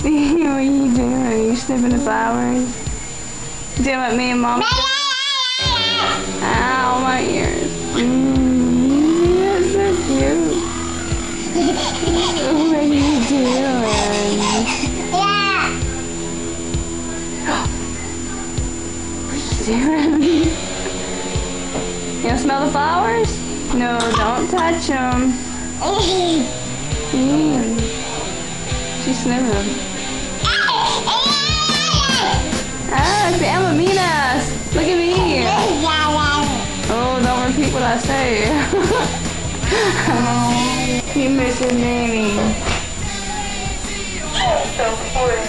What are you doing? Are you sniffing the flowers? Doing what me and Mom did? Ow, my ears. That's so cute. What are you doing? What are you doing? You want to smell the flowers? No, don't touch them. She's sniffing them. Ah, it's the Amaminas. Look at me. Oh, don't repeat what I say. You miss your nanny. That's so funny.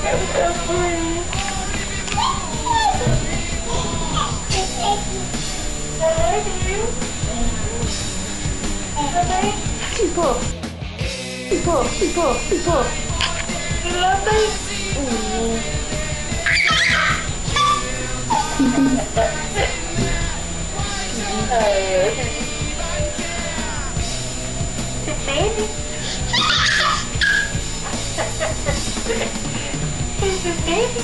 That's so funny. I love you. People. People. People. People. You love me? Baby. Baby.